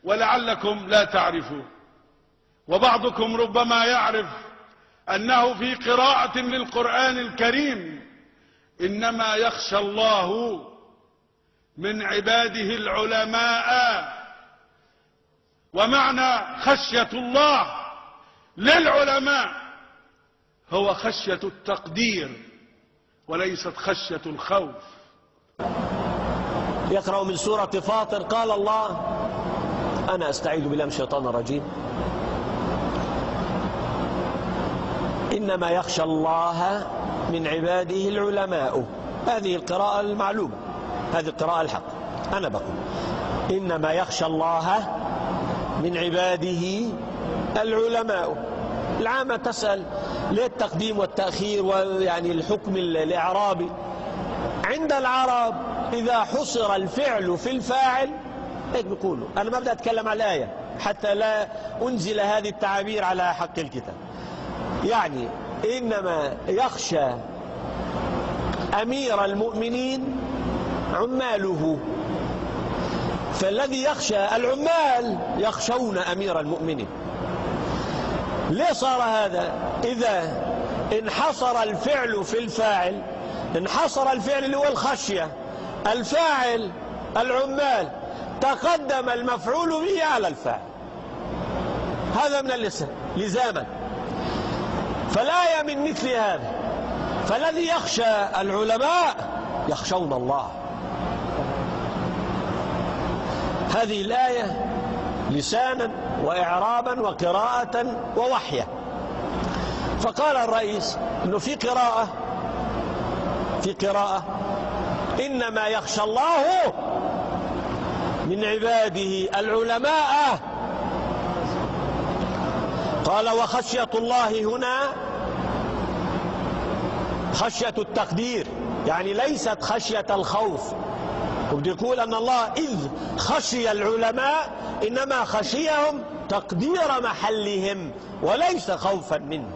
ولعلكم لا تعرفون. وبعضكم ربما يعرف أنه في قراءة للقرآن الكريم إنما يخشى الله من عباده العلماء. ومعنى خشية الله للعلماء هو خشية التقدير وليست خشية الخوف. يقرأ من سورة فاطر: قال الله، أنا أستعيذ بالله من الشيطان الرجيم، إنما يخشى الله من عباده العلماء. هذه القراءة المعلومة، هذه القراءة الحق. أنا بقول إنما يخشى الله من عباده العلماء. العامة تسأل ليه التقديم والتأخير ويعني الحكم الإعرابي؟ عند العرب إذا حصر الفعل في الفاعل هيك بيقولوا. أنا ما بدي أتكلم على الآية حتى لا أنزل هذه التعابير على حق الكتاب. يعني إنما يخشى أمير المؤمنين عماله، فالذي يخشى العمال يخشون أمير المؤمنين. ليه صار هذا؟ إذا انحصر الفعل في الفاعل، انحصر الفعل اللي هو الخشية، الفاعل العمال، تقدم المفعول به على الفاعل، هذا من اللسان لزاما. فلا من مثل هذا. فالذي يخشى العلماء يخشون الله. هذه الآية لسانا وإعرابا وقراءة ووحيا. فقال الرئيس إنه في قراءة إنما يخشى الله من عباده العلماء. قال وخشية الله هنا خشية التقدير، يعني ليست خشية الخوف. وبده يقول أن الله إذ خشي العلماء إنما خشيهم تقدير محلهم وليس خوفا منه.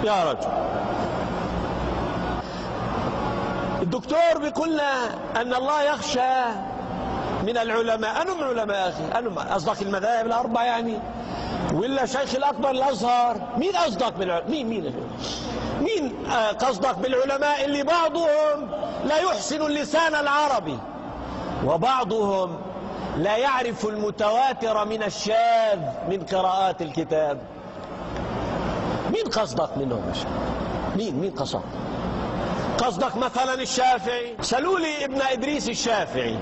يا رجل، الدكتور بيقول لنا أن الله يخشى من العلماء. أنهم علماء أخي؟ أنهم أصدق المذاهب الأربعة يعني؟ ولا شيخ الأكبر الأزهر؟ مين أصدق بالعلماء؟ مين قصدك بالعلماء اللي بعضهم لا يحسن اللسان العربي وبعضهم لا يعرف المتواتر من الشاذ من قراءات الكتاب؟ مين قصدك منهم؟ مين قصدك مثلا الشافعي؟ سألوا لي ابن إدريس الشافعي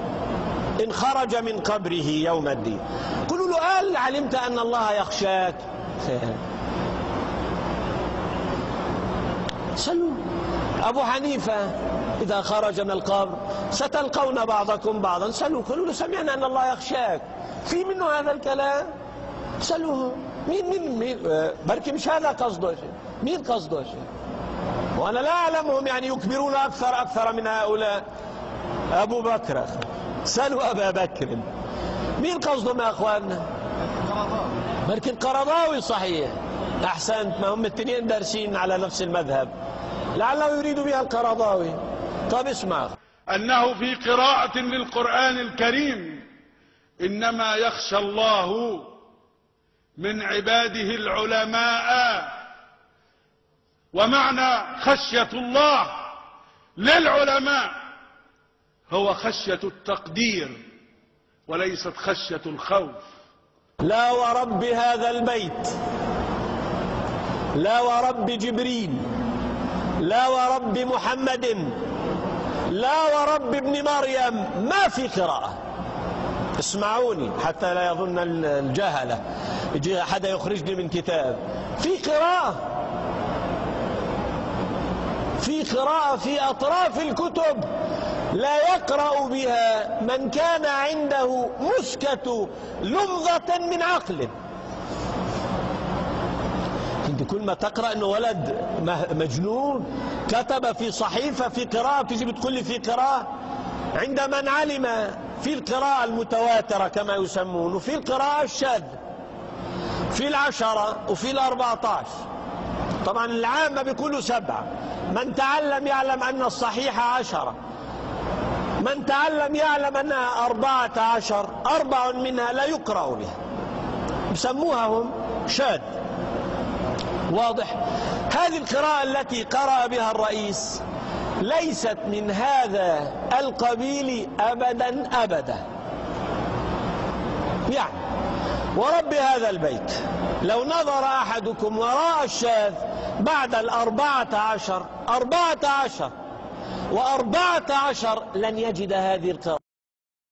إن خرج من قبره يوم الدين قلوا له قال علمت أن الله يخشاك؟ سألوا أبو حنيفة إذا خرج من القبر ستلقون بعضكم بعضا. سألوا قالوا له سمعنا أن الله يخشاك، في منه هذا الكلام؟ سألوه مين بركي مش هذا قصده شيء. مين قصده شيء؟ وأنا لا أعلمهم يعني يكبرون أكثر من هؤلاء. أبو بكر، سألوا أبا بكر مين قصدهم يا أخواننا؟ بركي القرضاوي صحيح. أحسنت، ما هم الاثنين دارسين على نفس المذهب، لعله يريد بها القرضاوي. طب اسمع، أنه في قراءة للقرآن الكريم إنما يخشى الله من عباده العلماء. ومعنى خشية الله للعلماء هو خشية التقدير وليست خشية الخوف. لا ورب هذا البيت، لا ورب جبريل، لا ورب محمد، لا ورب ابن مريم، ما في قراءة. اسمعوني حتى لا يظن الجهلة يجي حدا يخرجني من كتاب. في قراءة في أطراف الكتب لا يقرأ بها من كان عنده مسكة لمضة من عقل. انت كل ما تقرأ انه ولد مجنون كتب في صحيفة في قراءة تجي بتقول لي في قراءة؟ عند من علم في القراءة المتواترة كما يسمون، وفي القراءة الشاذة، في 10 وفي 14. طبعا العامة بيقولوا 7. من تعلم يعلم أن الصحيح 10. من تعلم يعلم أنها 14، 4 منها لا يقرأ بها، يسموها هم شاذ. واضح؟ هذه القراءة التي قرأ بها الرئيس ليست من هذا القبيل أبدا أبدا. يعني ورب هذا البيت لو نظر أحدكم وراء الشاذ بعد 14 و14 لن يجد هذه القراءة.